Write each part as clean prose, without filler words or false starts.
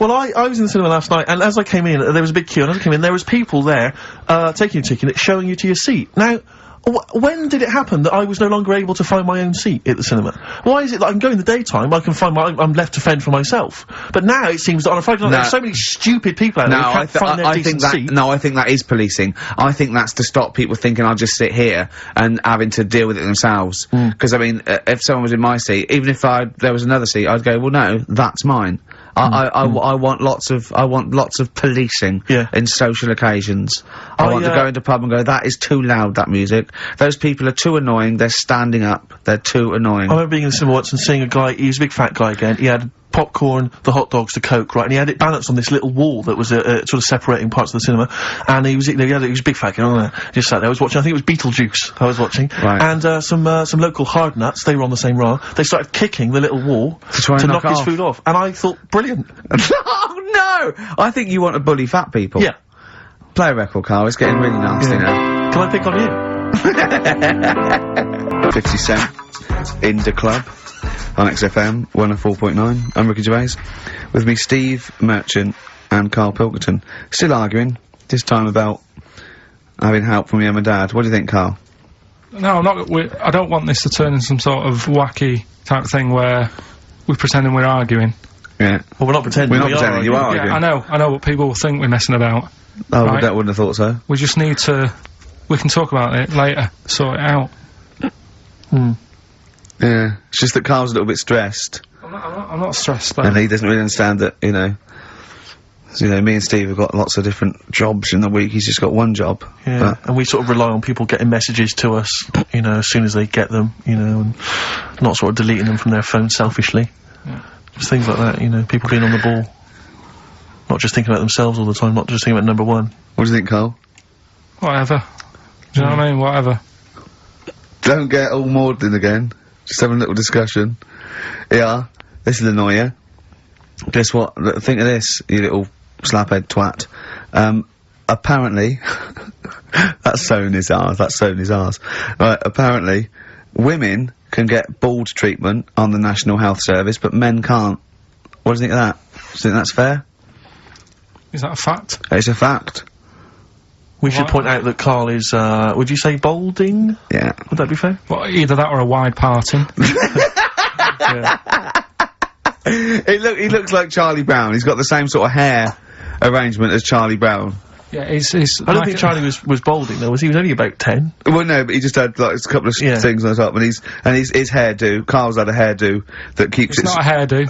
Well, I was in the cinema last night, and as I came in, there was a big queue, and as I came in, there was people there, taking your ticket, showing you to your seat. Now, when did it happen that I was no longer able to find my own seat at the cinema? Why is it that I can go in the daytime, I can find I'm left to fend for myself? But now it seems that on a Friday night there's so many stupid people out there who can't find their decent seat. No, I think that is policing. I think that's to stop people thinking I'll just sit here and having to deal with it themselves. Because, I mean, if someone was in my seat, even if there was another seat, I'd go, well, no, that's mine. I want lots of policing in social occasions. I want to go into a pub and go, that is too loud, that music. Those people are too annoying, they're standing up, they're too annoying. I remember being in the cinema once and seeing a guy, he was a big fat guy again, he had popcorn, the hot dogs, the Coke, right, and he had it balanced on this little wall that was sort of separating parts of the cinema, and he was a big fat guy on there, just sat there, I was watching, I think it was Beetlejuice I was watching, and some local hard nuts, they were on the same row, they started kicking the little wall to knock his food off, and I thought, brilliant. Oh no! I think you want to bully fat people. Yeah. Play a record, Carl, it's getting really nasty now. Can I pick on you? 50 Cent, in the club. On XFM 104.9. I'm Ricky Gervais. With me, Steve Merchant and Karl Pilkington. Still arguing, this time about having help from your mum and dad. What do you think, Karl? No, I'm not. I don't want this to turn into some sort of wacky type thing where we're pretending we're arguing. Yeah. Well, we're not pretending. We're not pretending, you are arguing. Yeah, I know what people will think we're messing about. Oh, right? That wouldn't have thought so. We just need to... We can talk about it later, sort it out. Yeah, it's just that Carl's a little bit stressed. I'm not stressed, though. And he doesn't really understand that, you know, me and Steve have got lots of different jobs in the week, he's just got one job. Yeah, and we sort of rely on people getting messages to us, you know, as soon as they get them, you know, and not sort of deleting them from their phone selfishly. Yeah. Just things like that, you know, people being on the ball. Not just thinking about themselves all the time, not just thinking about number one. What do you think, Carl? Whatever. Do you know what I mean? Whatever. Don't get all maudlin again. Just having a little discussion. Yeah, this will annoy you. Guess what? Think of this, you little slaphead twat. Apparently... that's Sony's ours. Right, apparently, women can get bald treatment on the National Health Service, but men can't. What do you think of that? Do you think that's fair? Is that a fact? It's a fact. We should point out that Karl is, would you say balding? Yeah. Would that be fair? Well, either that or a wide parting. He looks like Charlie Brown. He's got the same sort of hair arrangement as Charlie Brown. Yeah, he's I don't think Charlie was balding though, was he? He was only about 10. Well, no, but he just had, like, a couple of things on the top, and his hairdo, Carl's had a hairdo that keeps It's not a hairdo.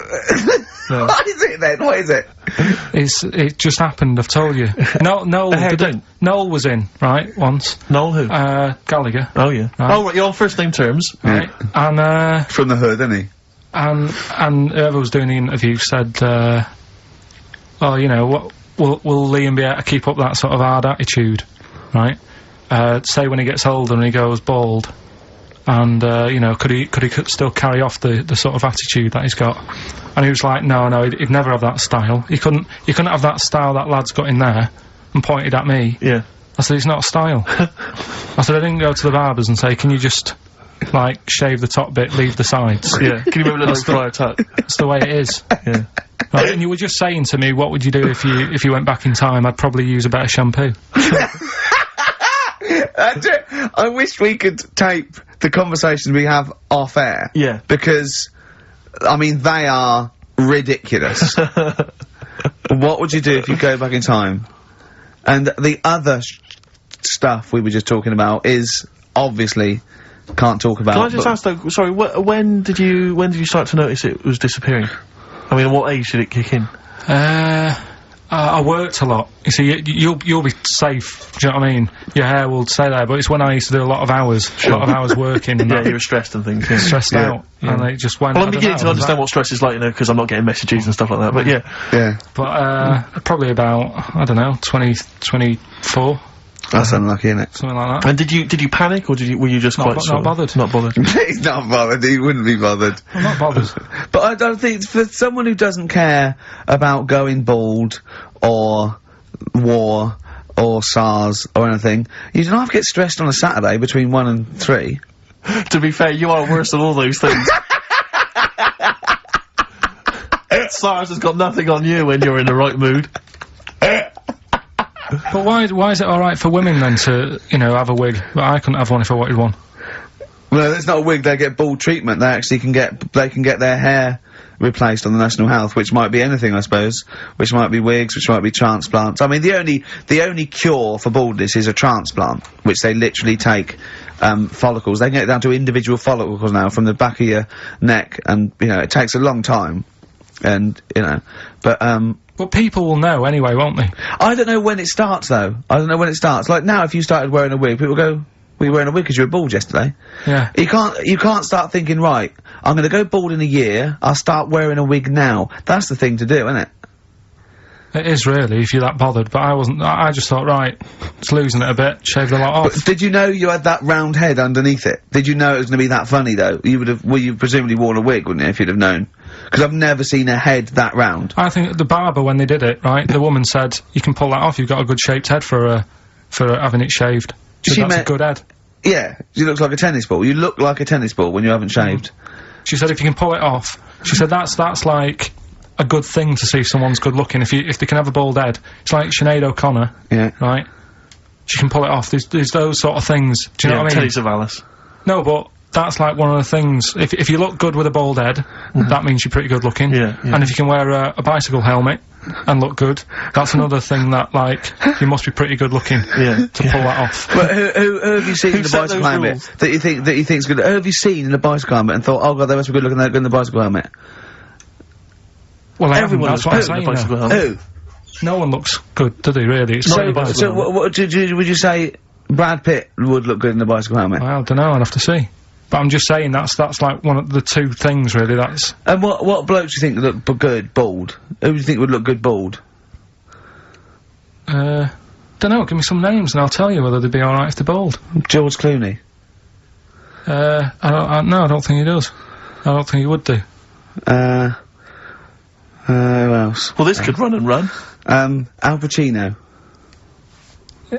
No. What is it then? What is it? It just happened, I've told you. Noel was in, right, once. Noel who? Gallagher. Oh, yeah. Right. Oh, right, you're on first name terms. Right, and, from the hood, isn't he? And whoever was doing the interview said, well, you know, what... Will Liam be able to keep up that sort of hard attitude, right? Say when he gets older and he goes bald, and, you know, could he still carry off the sort of attitude that he's got? And he was like, no, he'd never have that style. He couldn't have that style that lad's got in there, and pointed at me. Yeah. I said, it's not a style. I said, I didn't go to the barbers and say, can you just, like, shave the top bit, leave the sides? Yeah. Can you move a little prior tuck? That's the way it is. Yeah. Right, and you were just saying to me, what would you do if you went back in time? I'd probably use a better shampoo. I wish we could tape the conversations we have off air. Yeah. Because, I mean, they are ridiculous. What would you do if you go back in time? And the other stuff we were just talking about is, obviously, can't talk about. Can I just ask though, sorry, when did you start to notice it was disappearing? I mean, at what age did it kick in? I worked a lot. You see, you'll be safe, do you know what I mean? Your hair will stay there, but it's when I used to do a lot of hours, working and yeah, you were stressed and things, yeah. Stressed out, and it just went... Well, I'm beginning to understand what stress is like, you know, because I'm not getting messages and stuff like that, but yeah. Yeah. But, probably about, I don't know, 24. That's unlucky, innit? Something like that. And did you panic, or were you just not bothered? Not bothered. He's not bothered, he wouldn't be bothered. I'm not bothered. But I don't think, for someone who doesn't care about going bald, or war, or SARS, or anything, you don't have to get stressed on a Saturday between 1 and 3. To be fair, you are worse than all those things. SARS has got nothing on you when you're in the right mood. But why is it alright for women then to, you know, have a wig, but I couldn't have one if I wanted one? Well, it's not a wig, they get bald treatment, they actually can get their hair replaced on the National Health, which might be anything, I suppose. Which might be wigs, which might be transplants. I mean, the only cure for baldness is a transplant, which they literally take, follicles. They can get down to individual follicles now from the back of your neck, and, you know, it takes a long time. And, you know, But people will know anyway, won't they? I don't know when it starts, though. I don't know when it starts. Like, now, if you started wearing a wig, people go, well, you're wearing a wig because you were bald yesterday. Yeah. You can't start thinking, right, I'm gonna go bald in a year, I'll start wearing a wig now. That's the thing to do, isn't it? It is really, if you're that bothered, but I wasn't. I just thought, right, it's losing it a bit, shaved a lot off. But did you know you had that round head underneath it? Did you know it was gonna be that funny, though? You presumably worn a wig, wouldn't you, if you'd have known? Because I've never seen a head that round. I think the barber, when they did it, right, the woman said, you can pull that off, you've got a good shaped head for having it shaved. She said, that's a good head. Yeah, she looks like a tennis ball. You look like a tennis ball when you haven't shaved. She said if you can pull it off, she said that's like a good thing to see if someone's good looking. If they can have a bald head, it's like Sinead O'Connor, yeah, right? She can pull it off. There's those sort of things. Do you know what I mean? Telly Savalas. No, but that's like one of the things. If you look good with a bald head, that means you're pretty good looking. Yeah, yeah. And if you can wear a bicycle helmet and look good, that's another thing that, like, you must be pretty good looking to pull that off. But who have you seen in the bicycle helmet that you think's good? Who have you seen in the bicycle helmet and thought, oh god, they must be good looking in the bicycle helmet? Well, Everyone that's what I'm saying. bicycle helmet. Who? No one looks good, do they? Really? It's not the bicycle So, helmet. would you say Brad Pitt would look good in the bicycle helmet? Well, I don't know. I'll have to see. But I'm just saying that's like one of the two things, really. That's. And what blokes do you think look good bald? Who do you think would look good bald? Don't know. Give me some names and I'll tell you whether they'd be all right if they're bald. George Clooney. No, I don't think he does. I don't think he would do. Who else? Well, this could run and run. Al Pacino.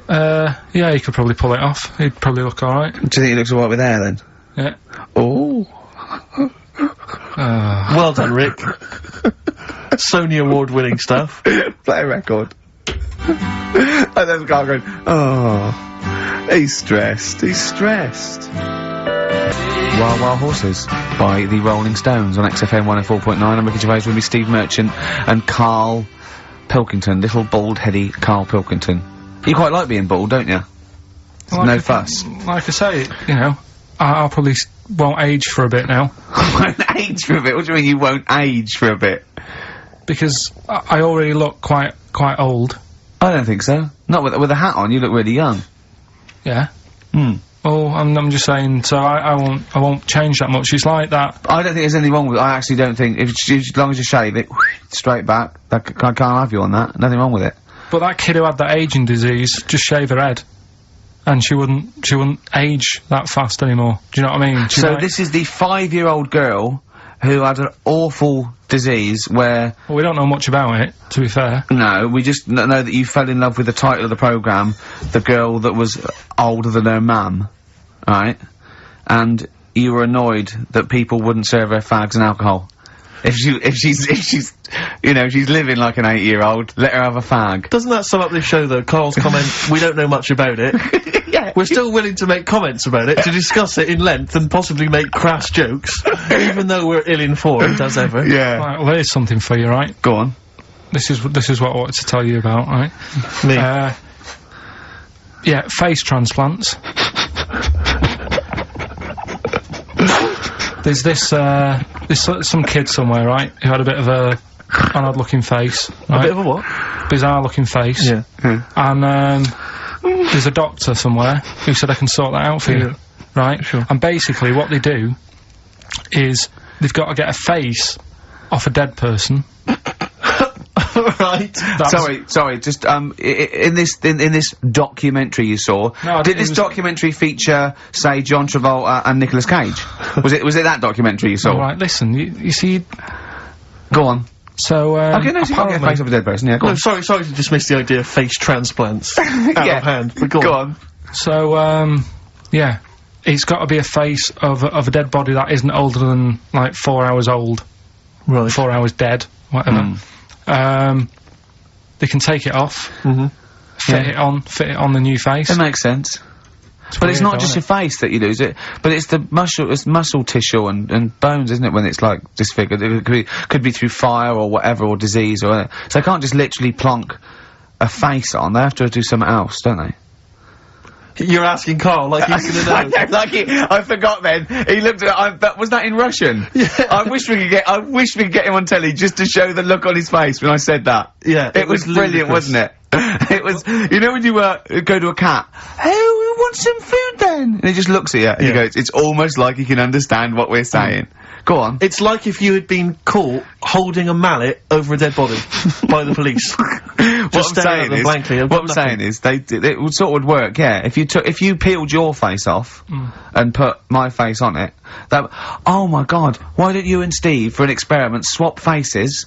Yeah, he could probably pull it off. He'd probably look all right. Do you think he looks alright with hair then? Yeah. Oh. Well done, Rick. Sony award-winning stuff. Play a record. And then the guy going, oh, he's stressed. He's stressed. Wild Wild Horses by the Rolling Stones on XFM 104.9. I'm Ricky Gervais with me, Steve Merchant and Karl Pilkington, little bald-heady Karl Pilkington. You quite like being bald, don't you? Like No fuss. Like I say, you know, I'll probably won't age for a bit now. Won't age for a bit? What do you mean you won't age for a bit? Because I already look quite old. I don't think so. Not with a hat on, you look really young. Yeah. Hmm. Well, I'm just saying, so I won't change that much. It's like that. I don't think there's anything wrong with it. I actually don't think, as long as you shave it, straight back, I can't have you on that. Nothing wrong with it. But that kid who had that aging disease, just shave her head. And she wouldn't age that fast anymore. Do you know what I mean? So this is the 5-year-old girl who had an awful disease where... Well, we don't know much about it, to be fair. No, we just know that you fell in love with the title of the programme, the girl that was older than her mum, right? And you were annoyed that people wouldn't serve her fags and alcohol. If she's, you know, she's living like an 8-year-old, let her have a fag. Doesn't that sum up this show, though? Carl's comment, we don't know much about it. Yeah. We're still willing to make comments about it, to discuss it in length and possibly make crass jokes, even though we're ill-informed, as ever. Yeah. Right, well, here's something for you, right? Go on. This is what I wanted to tell you about, right? Me. Yeah, face transplants. There's some kid somewhere, right, who had a bit of an odd-looking face. Right? A bit of a what? Bizarre-looking face. Yeah. And, there's a doctor somewhere who said I can sort that out for you. Right? Sure. And basically what they do is they've got to get a face off a dead person. Right. Sorry, just, in this documentary you saw, did this documentary feature, say, John Travolta and Nicolas Cage? was it that documentary you saw? Alright, listen, you see... Go on. So, okay, no, so you can't get a face of a dead person, yeah, go on. Sorry to dismiss the idea of face transplants out of hand, but go on. So, yeah, it's got to be a face of a dead body that isn't older than, like, 4 hours old, Right. before I was dead, whatever. They can take it off, fit it on the new face. It makes sense. But it's not just your face that you lose it, but it's the muscle tissue and bones, isn't it, when it's like disfigured? It could be through fire or whatever, or disease or so they can't just literally plonk a face on, they have to do something else, don't they? You're asking Carl like he's gonna know. I forgot then. He looked at was that in Russian? Yeah. I wish we could get him on telly just to show the look on his face when I said that. Yeah. It was brilliant, wasn't it? It was, you know when you go to a cat, hey, we want some food then? And he just looks at you and he goes, it's almost like he can understand what we're saying. Go on. It's like if you had been caught holding a mallet over a dead body by the police. What I'm saying is, it would sort of work, yeah. If you peeled your face off and put my face on it, oh my god, why don't you and Steve, for an experiment, swap faces?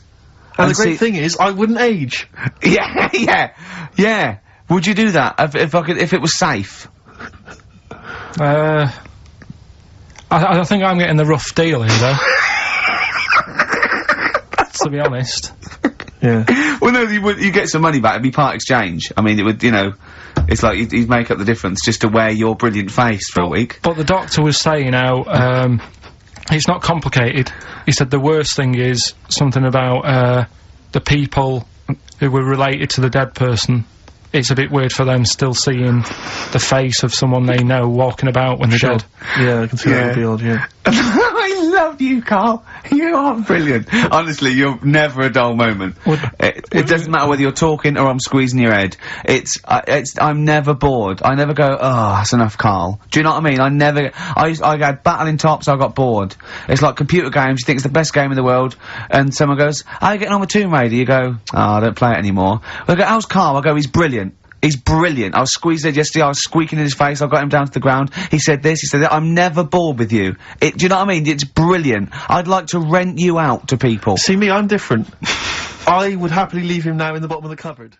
And the great thing is, I wouldn't age. Yeah. Would you do that if it was safe? I think I'm getting the rough deal here, though. To be honest. Yeah. Well, no, you get some money back. It'd be part exchange. I mean, it would, it's like you'd make up the difference just to wear your brilliant face for a week. But the doctor was saying how, it's not complicated. He said the worst thing is something about, the people who were related to the dead person. It's a bit weird for them still seeing the face of someone they know walking about when they're dead. Yeah, I can see that would be odd, yeah. I love you, Carl. You are brilliant. Honestly, you're never a dull moment. It doesn't matter whether you're talking or I'm squeezing your head. I'm never bored. I never go, oh, that's enough, Carl. Do you know what I mean? I had battling tops, I got bored. It's like computer games, you think it's the best game in the world, and someone goes, how are you getting on with Tomb Raider? You go, oh, I don't play it anymore. I go, how's Carl? I go, he's brilliant. He's brilliant. I was squeezed it yesterday, I was squeaking in his face, I got him down to the ground, he said this, he said that. I'm never bored with you. Do you know what I mean? It's brilliant. I'd like to rent you out to people. See me, I'm different. I would happily leave him now in the bottom of the cupboard.